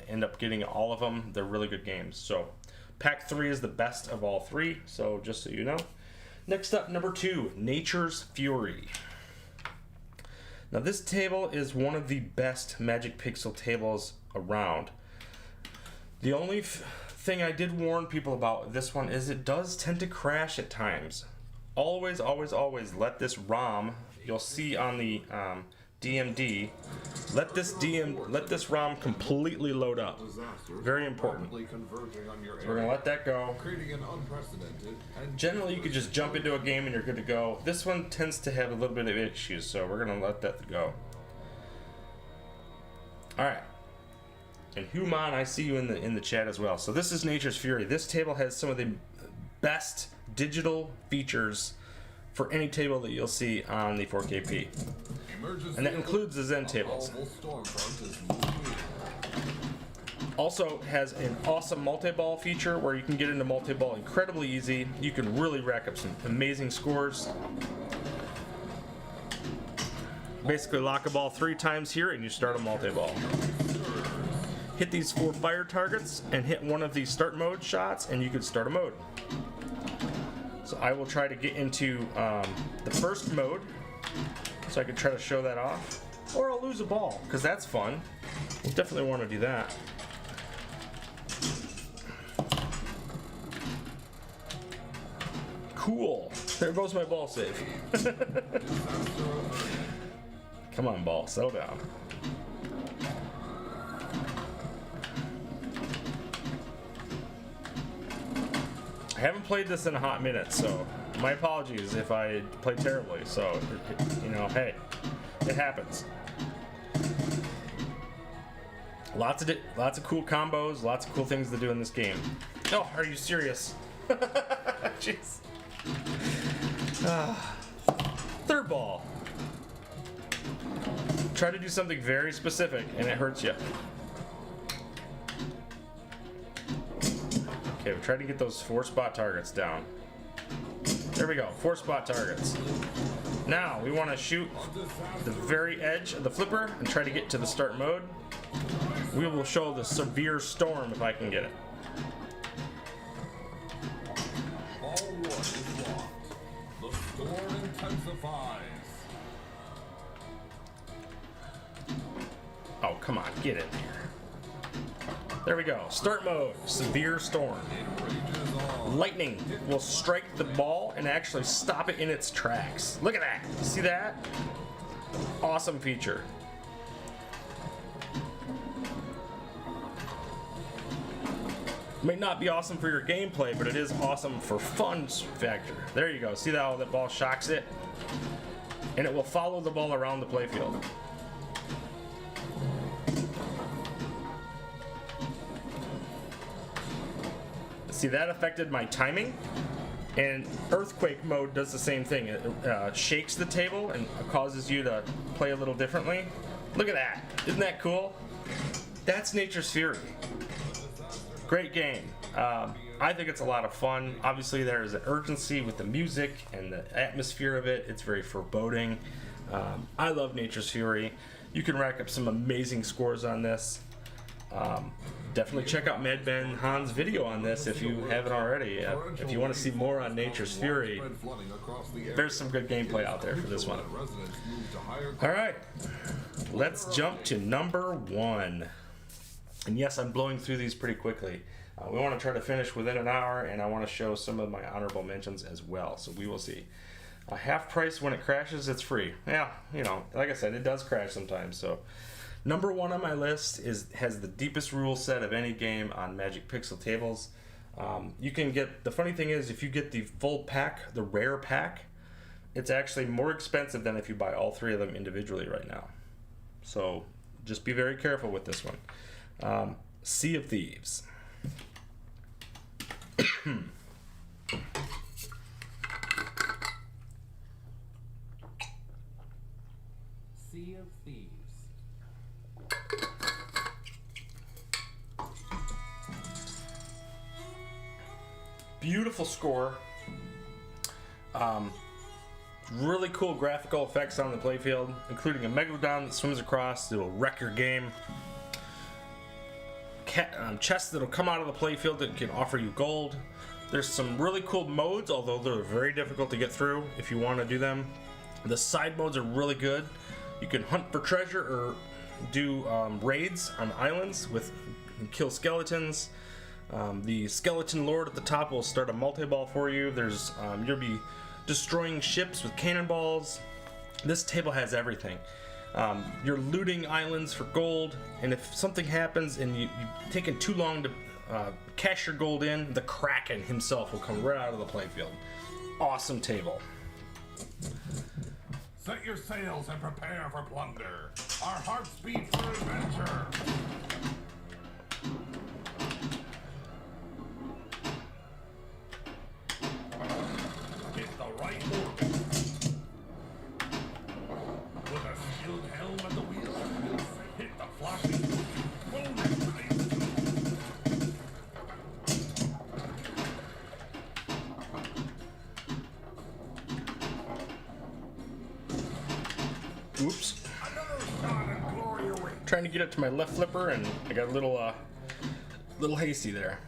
A: end up getting all of them. They're really good games. So pack 3 is the best of all 3. So just so you know. Next up, number 2, Nature's Fury. Now this table is one of the best Magic Pixel tables around. The only thing I did warn people about this one is it does tend to crash at times. Always, always, always let this ROM, you'll see on the DMD, let this ROM completely load up. Very important. So we're gonna let that go. Generally, you could just jump into a game and you're good to go. This one tends to have a little bit of issues, so we're gonna let that go. All right. And Human, I see you in the chat as well. So this is Nature's Fury. This table has some of the best digital features for any table that you'll see on the 4KP. And that includes the Zen tables. Also has an awesome multi-ball feature where you can get into multi-ball incredibly easy. You can really rack up some amazing scores. Basically lock a ball 3 times here and you start a multi-ball. Hit these 4 fire targets and hit one of these start mode shots and you could start a mode. So I will try to get into the first mode so I can try to show that off. Or I'll lose a ball, because that's fun. We'll definitely want to do that. Cool. There goes my ball save. Come on, ball. Settle down. I haven't played this in a hot minute, so my apologies if I play terribly. So, you know, hey, it happens. Lots of cool combos, lots of cool things to do in this game. Oh, are you serious? Jeez. Third ball. Try to do something very specific, and it hurts you. Okay, we try to get those 4 spot targets down. There we go, 4 spot targets. Now, we want to shoot the very edge of the flipper and try to get to the start mode. We will show the severe storm if I can get it.
E: Ball 1 is locked. The storm intensifies. Oh,
A: come on, get in there. There we go. Start mode, severe storm. Lightning will strike the ball and actually stop it in its tracks. Look at that. See that? Awesome feature. May not be awesome for your gameplay, but it is awesome for fun factor. There you go. See how that ball shocks it? And it will follow the ball around the playfield. See, that affected my timing. And earthquake mode does the same thing. It shakes the table and causes you to play a little differently. Look at that. Isn't that cool? That's Nature's Fury. Great game. I think it's a lot of fun. Obviously, there is an urgency with the music and the atmosphere of it. It's very foreboding. I love Nature's Fury. You can rack up some amazing scores on this. Definitely check out Mad Ben Han's video on this if you haven't already. If you want to see more on Nature's Fury, there's some good gameplay out there for this one. Alright, let's jump to number 1. And yes, I'm blowing through these pretty quickly. We want to try to finish within an hour, and I want to show some of my honorable mentions as well, so we will see. Half price when it crashes, it's free. Yeah, you know, like I said, it does crash sometimes, so... Number 1 on my list has the deepest rule set of any game on Magic Pixel tables. You can get, the funny thing is, if you get the full pack, the rare pack, it's actually more expensive than if you buy all 3 of them individually right now. So just be very careful with this one. Sea of Thieves.
B: Sea of Thieves.
A: Beautiful score. Really cool graphical effects on the playfield, including a Megalodon that swims across. It'll wreck your game. Chests that'll come out of the playfield that can offer you gold. There's some really cool modes, although they're very difficult to get through if you want to do them. The side modes are really good. You can hunt for treasure or do raids on islands with kill skeletons. The skeleton lord at the top will start a multi-ball for you. There's you'll be destroying ships with cannonballs. This table has everything. You're looting islands for gold, and if something happens and you've taken too long to cash your gold in, the Kraken himself will come right out of the playfield. Awesome table.
E: Set your sails and prepare for plunder. Our hearts beat for adventure. Hit the right orbit. With a skilled helm at the wheel, hit the flashing bonus dice.
A: Oops.
E: Another shot and glory awaits.
A: Trying to get it to my left flipper, and I got a little hasty there.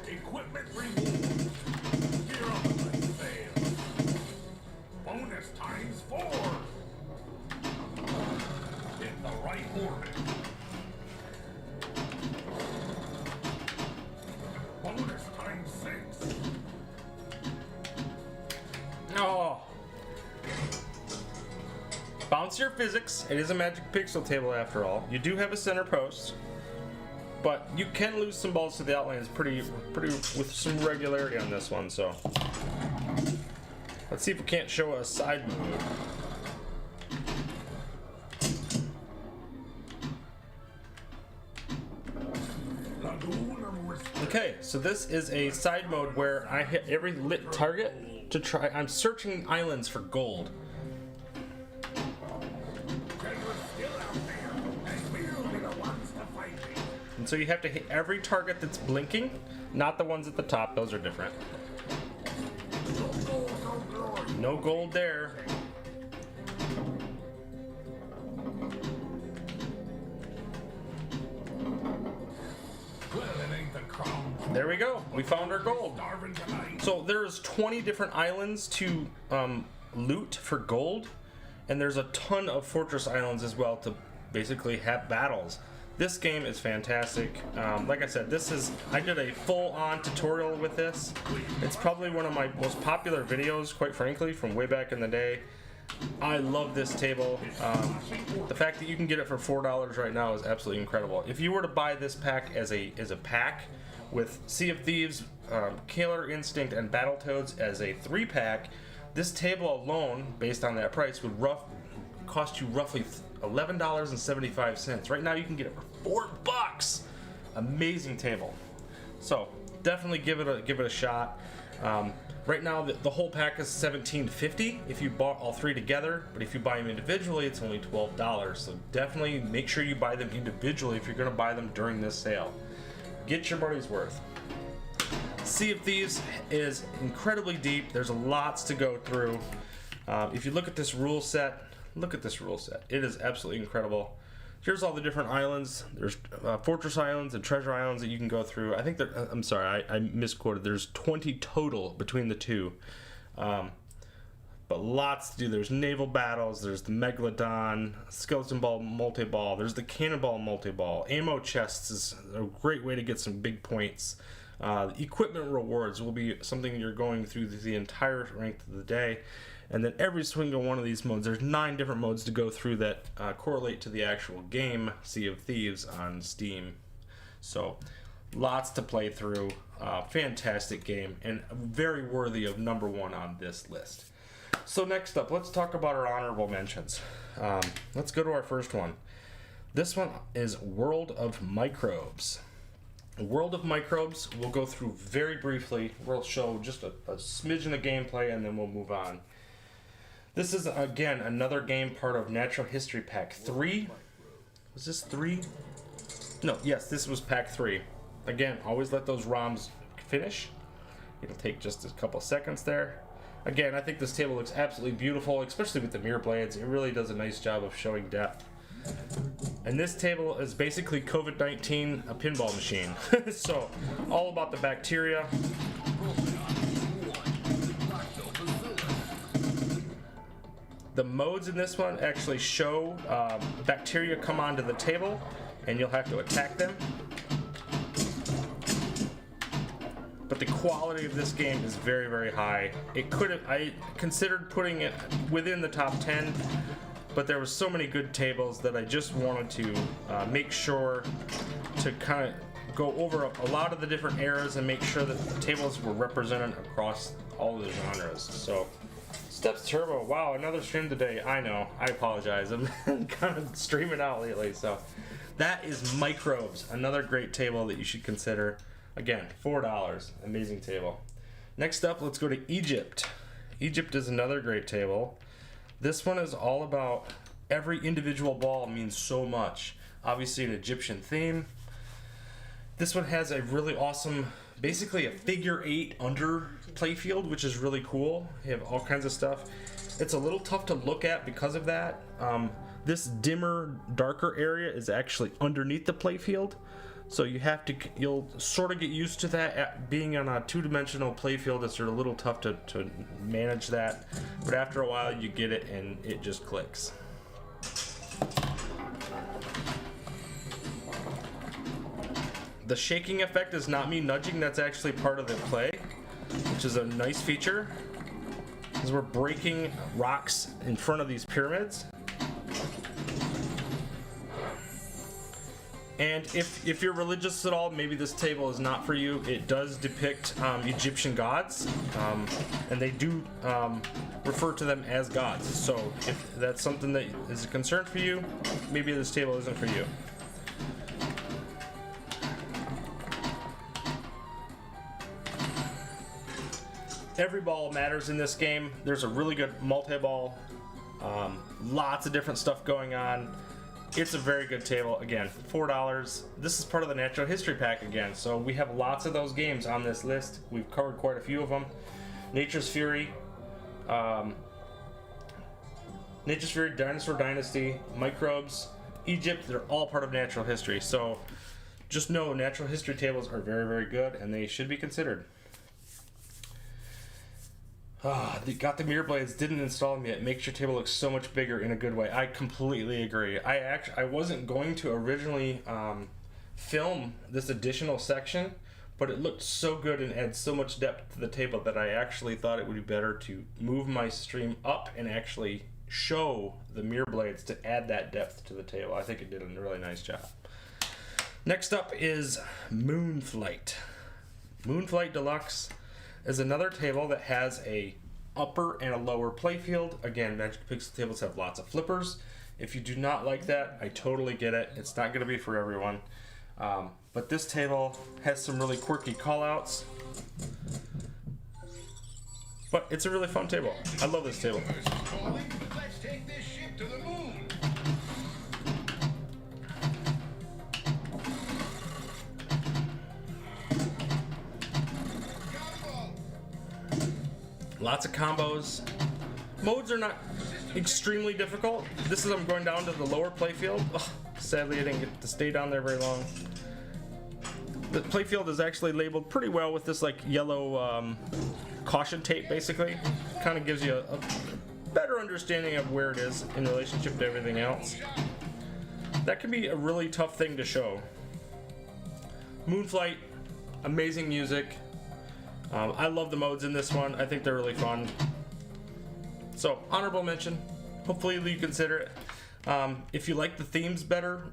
E: Equipment removed. Gear up and sail. Bonus times 4. Hit the right orbit. Bonus times 6.
A: Oh. Bounce your physics. It is a Magic Pixel table after all. You do have a center post, but you can lose some balls to the outlines pretty with some regularity on this one. So let's see if we can't show a side move. Okay, so this is a side mode where I hit every lit target to try. I'm searching islands for gold. And so you have to hit every target that's blinking, not the ones at the top. Those are different. No gold there. There we go. We found our gold. So there's 20 different islands to loot for gold, and there's a ton of fortress islands as well to basically have battles. This game is fantastic. Like I said, I did a full-on tutorial with this. It's probably one of my most popular videos, quite frankly, from way back in the day. I love this table. The fact that you can get it for $4 right now is absolutely incredible. If you were to buy this pack as a pack with Sea of Thieves, Killer Instinct, and Battletoads as a 3-pack, this table alone, based on that price, would cost you roughly $11.75. Right now you can get it for $4. Amazing table. So definitely give it a shot. Right now the whole pack is $17.50 if you bought all 3 together, but if you buy them individually it's only $12. So definitely make sure you buy them individually if you're going to buy them during this sale. Get your money's worth. Sea of Thieves is incredibly deep. There's lots to go through. If you look at this rule set, it is absolutely incredible. Here's all the different islands. There's fortress islands and treasure islands that you can go through. I think I'm sorry, I misquoted. There's 20 total between the two. But lots to do. There's naval battles. There's the Megalodon, Skeleton Ball multi-ball. There's the Cannonball multi-ball. Ammo chests is a great way to get some big points. Equipment rewards will be something you're going through the entire length of the day. And then every single one of these modes, there's 9 different modes to go through that correlate to the actual game, Sea of Thieves, on Steam. So lots to play through. Fantastic game and very worthy of #1 on this list. So next up, let's talk about our honorable mentions. Let's go to our first one. This one is World of Microbes. World of Microbes we'll go through very briefly. We'll show just a smidgen of gameplay and then we'll move on. This is, again, another game part of Natural History Pack 3. Was this 3? No, yes, this was Pack 3. Again, always let those ROMs finish. It'll take just a couple seconds there. Again, I think this table looks absolutely beautiful, especially with the mirror blades. It really does a nice job of showing depth. And this table is basically COVID-19, a pinball machine. So, all about the bacteria. The modes in this one actually show bacteria come onto the table, and you'll have to attack them. But the quality of this game is very, very high. I considered putting it within the top 10, but there were so many good tables that I just wanted to make sure to kind of go over a lot of the different eras and make sure that the tables were represented across all the genres. So, Steps Turbo, wow, another stream today. I know, I apologize. I'm kind of streaming out lately. So, that is Microbes, another great table that you should consider. Again, $4, amazing table. Next up, let's go to Egypt. Egypt is another great table. This one is all about every individual ball means so much. Obviously an Egyptian theme. This one has a really awesome, basically a figure 8 under playfield, which is really cool. You have all kinds of stuff. It's a little tough to look at because of that. This dimmer, darker area is actually underneath the playfield. So you'll sort of get used to that. Being on a 2-dimensional playfield, it's a little tough to manage that. But after a while, you get it and it just clicks. The shaking effect is not me nudging, that's actually part of the play, which is a nice feature. Because we're breaking rocks in front of these pyramids. And if you're religious at all, maybe this table is not for you. It does depict Egyptian gods, and they do refer to them as gods. So if that's something that is a concern for you, maybe this table isn't for you. Every ball matters in this game. There's a really good multi-ball, lots of different stuff going on. It's a very good table. Again, $4. This is part of the Natural History Pack again, so we have lots of those games on this list. We've covered quite a few of them. Nature's Fury, Dinosaur Dynasty, Microbes, Egypt, they're all part of natural history. So just know natural history tables are very, very good and they should be considered. Got the mirror blades, didn't install them yet. Makes your table look so much bigger in a good way. I completely agree. I wasn't going to originally film this additional section, but it looked so good and adds so much depth to the table that I actually thought it would be better to move my stream up and actually show the mirror blades to add that depth to the table. I think it did a really nice job. Next up is Moonflight. Moonflight Deluxe is another table that has a upper and a lower playfield. Again, Magic Pixel tables have lots of flippers. If you do not like that, I totally get it. It's not going to be for everyone. But this table has some really quirky callouts. But it's a really fun table. I love this table.
E: Let's take this ship to the moon.
A: Lots of combos. Modes are not extremely difficult. This is, I'm going down to the lower playfield. Ugh, sadly, I didn't get to stay down there very long. The playfield is actually labeled pretty well with this like yellow caution tape, basically. Kind of gives you a better understanding of where it is in relationship to everything else. That can be a really tough thing to show. Moonflight, amazing music. I love the modes in this one. I think they're really fun. So, honorable mention. Hopefully you consider it. If you like the themes better,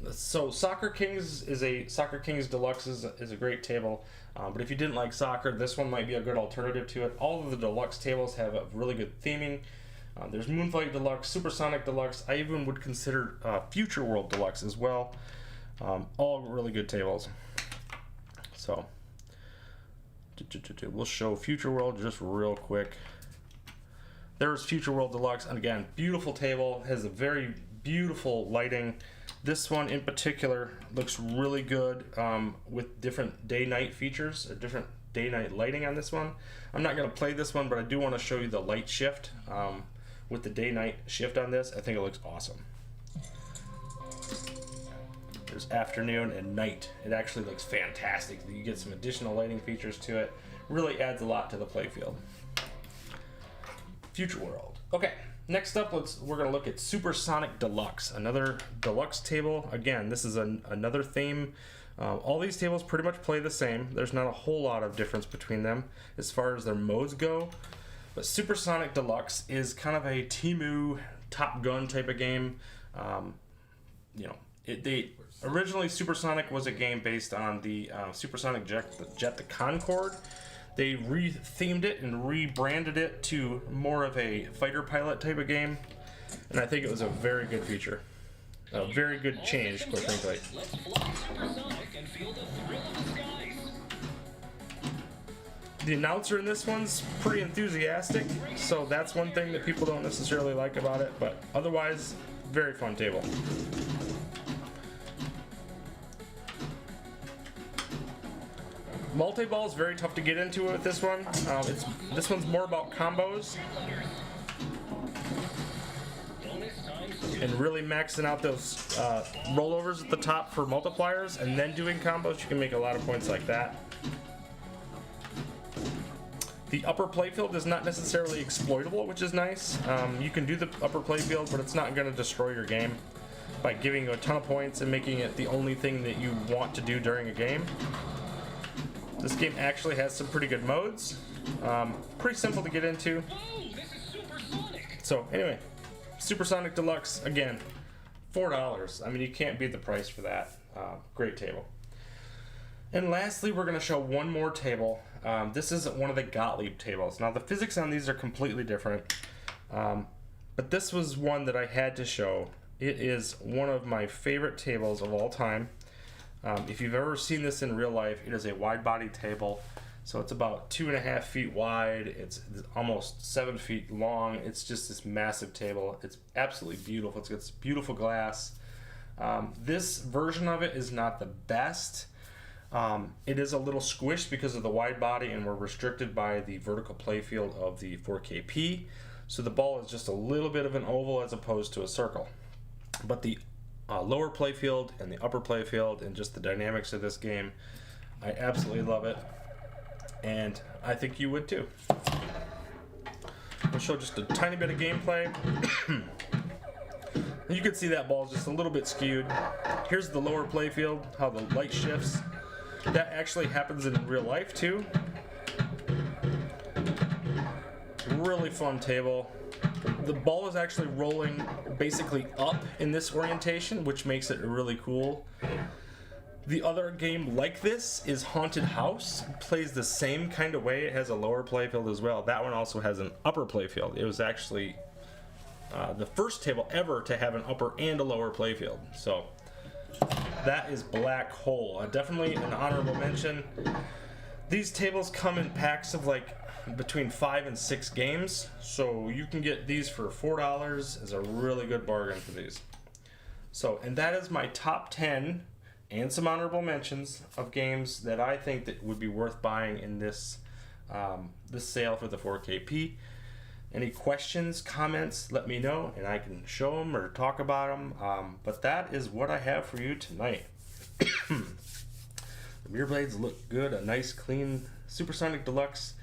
A: so Soccer Kings Deluxe is a great table. But if you didn't like soccer, this one might be a good alternative to it. All of the deluxe tables have a really good theming. There's Moonflight Deluxe, Supersonic Deluxe. I even would consider Future World Deluxe as well. All really good tables. So we'll show Future World just real quick. There's Future World Deluxe, and again, beautiful table, has a very beautiful lighting. This one in particular looks really good with different day-night features, or different day-night lighting on this one. I'm not going to play this one, but I do want to show you the light shift with the day-night shift on this. I think it looks awesome. There's afternoon and night. It actually looks fantastic. You get some additional lighting features to it. Really adds a lot to the playfield. Future World. Okay, next up, we're going to look at Supersonic Deluxe, another deluxe table. Again, this is another theme. All these tables pretty much play the same. There's not a whole lot of difference between them as far as their modes go. But Supersonic Deluxe is kind of a Temu Top Gun type of game. Originally, Supersonic was a game based on the Supersonic Jet the Concorde. They re-themed it and rebranded it to more of a fighter pilot type of game, and I think it was a very good feature. A very good change, quite frankly.
F: Let's fly supersonic and feel the thrill of the skies.
A: The announcer in this one's pretty enthusiastic, so that's one thing that people don't necessarily like about it, but otherwise, very fun table. Multi-ball is very tough to get into with this one. This one's more about combos and really maxing out those rollovers at the top for multipliers, and then doing combos. You can make a lot of points like that. The upper playfield is not necessarily exploitable, which is nice. You can do the upper playfield, but it's not going to destroy your game by giving you a ton of points and making it the only thing that you want to do during a game. This game actually has some pretty good modes. Pretty simple to get into.
F: Oh, this is supersonic.
A: So anyway, Supersonic Deluxe, again, $4. I mean, you can't beat the price for that. Great table. And lastly, we're going to show one more table. This is one of the Gottlieb tables. Now, the physics on these are completely different. But this was one that I had to show. It is one of my favorite tables of all time. If you've ever seen this in real life, it is a wide body table. So it's about 2.5 feet wide. It's almost 7 feet long. It's just this massive table. It's absolutely beautiful. It's got this beautiful glass. This version of it is not the best. It is a little squished because of the wide body, and we're restricted by the vertical playfield of the 4KP. So the ball is just a little bit of an oval as opposed to a circle. But the lower playfield and the upper playfield and just the dynamics of this game, I absolutely love it, and I think you would too. We'll show just a tiny bit of gameplay. You can see that ball is just a little bit skewed. Here's the lower playfield, how the light shifts. That actually happens in real life too. Really fun table. The ball is actually rolling basically up in this orientation, which makes it really cool. The other game like this is Haunted House. It plays the same kind of way. It has a lower playfield as well. That one also has an upper playfield. It was actually the first table ever to have an upper and a lower playfield. So that is Black Hole. Definitely an honorable mention. These tables come in packs of like between 5 and 6 games, so you can get these for $4 is a really good bargain for these. So, and that is my top 10 and some honorable mentions of games that I think that would be worth buying in this this sale for the 4KP. Any questions, comments, let me know and I can show them or talk about them. But that is what I have for you tonight. The mirror blades look good, a nice clean Supersonic Deluxe.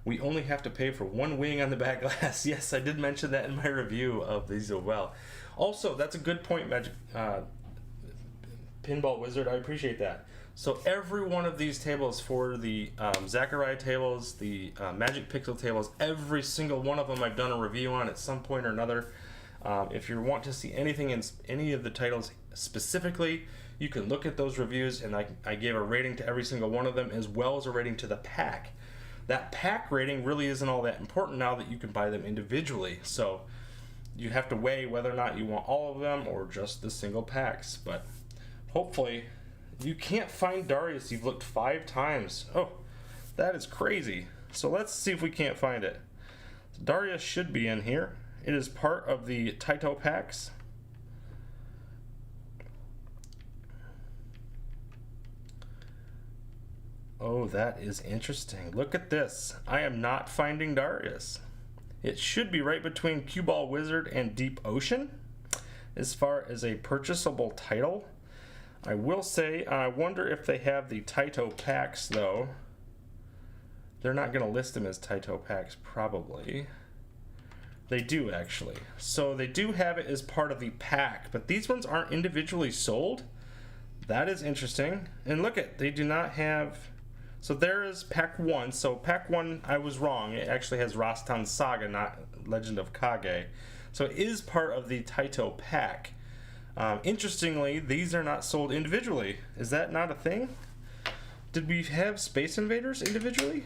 A: We only have to pay for one wing on the back glass. Yes, I did mention that in my review of these as well. Also, that's a good point, Magic Pinball Wizard. I appreciate that. So every one of these tables for the Zaccaria tables, the Magic Pixel tables, every single one of them I've done a review on at some point or another. If you want to see anything in any of the titles specifically, you can look at those reviews, and I gave a rating to every single one of them as well as a rating to the pack. That pack rating really isn't all that important now that you can buy them individually. So you have to weigh whether or not you want all of them or just the single packs. But hopefully, you can't find Darius. You've looked 5 times. Oh, that is crazy. So let's see if we can't find it. Darius should be in here. It is part of the Taito packs. Oh, that is interesting. Look at this. I am not finding Darius. It should be right between Cue Ball Wizard and Deep Ocean as far as a purchasable title. I will say, I wonder if they have the Taito packs though. They're not going to list them as Taito packs, probably. They do actually. So they do have it as part of the pack, but these ones aren't individually sold. That is interesting. And look at, they do not have. So there is pack 1. So pack 1, I was wrong. It actually has Rastan Saga, not Legend of Kage. So it is part of the Taito pack. Interestingly, these are not sold individually. Is that not a thing? Did we have Space Invaders individually?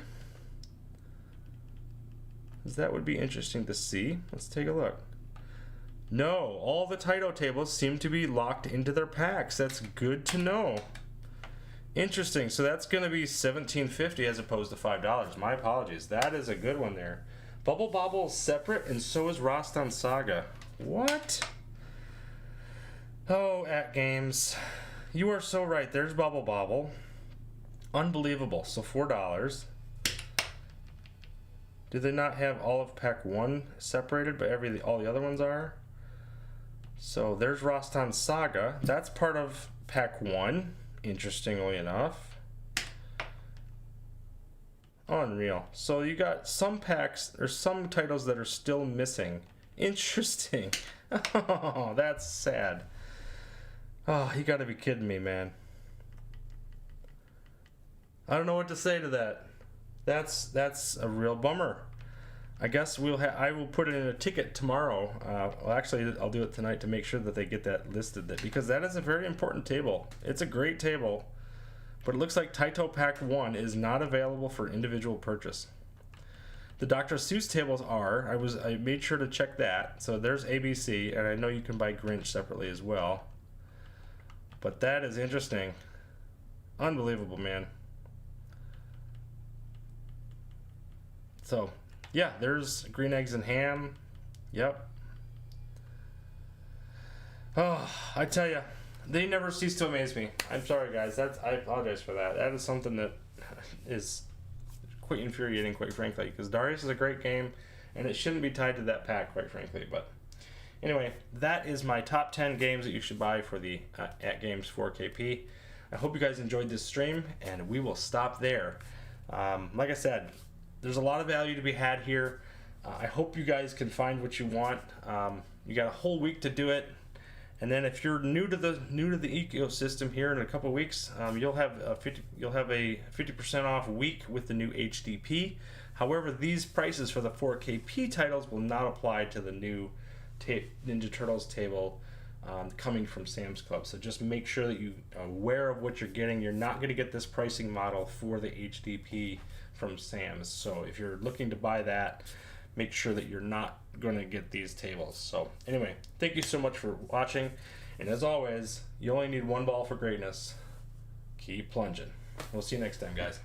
A: That would be interesting to see. Let's take a look. No, all the Taito tables seem to be locked into their packs. That's good to know. Interesting. So that's going to be $17.50 as opposed to $5. My apologies. That is a good one there. Bubble Bobble is separate, and so is Rastan Saga. What? Oh, at Games. You are so right. There's Bubble Bobble. Unbelievable. So $4. Do they not have all of pack 1 separated, but all the other ones are? So there's Rastan Saga. That's part of pack 1, interestingly enough. Unreal. So you got some packs, or some titles that are still missing. Interesting. Oh, that's sad. Oh, you gotta be kidding me, man. I don't know what to say to that. That's a real bummer. I guess I will put it in a ticket tomorrow. Well, actually, I'll do it tonight to make sure that they get that listed, because that is a very important table. It's a great table, but it looks like Taito Pack 1 is not available for individual purchase. The Dr. Seuss tables are. I made sure to check that. So there's ABC, and I know you can buy Grinch separately as well. But that is interesting. Unbelievable, man. So, yeah, there's Green Eggs and Ham. Yep. Oh, I tell you, they never cease to amaze me. I'm sorry, guys. I apologize for that. That is something that is quite infuriating, quite frankly, because Darius is a great game, and it shouldn't be tied to that pack, quite frankly. But anyway, that is my top 10 games that you should buy for the At Games 4KP. I hope you guys enjoyed this stream, and we will stop there. Like I said, there's a lot of value to be had here. I hope you guys can find what you want. You got a whole week to do it, and then if you're new to the ecosystem here in a couple of weeks, you'll have a 50% off week with the new HDP. However, these prices for the 4KP titles will not apply to the new Ninja Turtles table coming from Sam's Club. So just make sure that you're aware of what you're getting. You're not going to get this pricing model for the HDP from Sam's. So if you're looking to buy that, make sure that you're not going to get these tables. So anyway, thank you so much for watching. And as always, you only need one ball for greatness. Keep plunging. We'll see you next time, guys.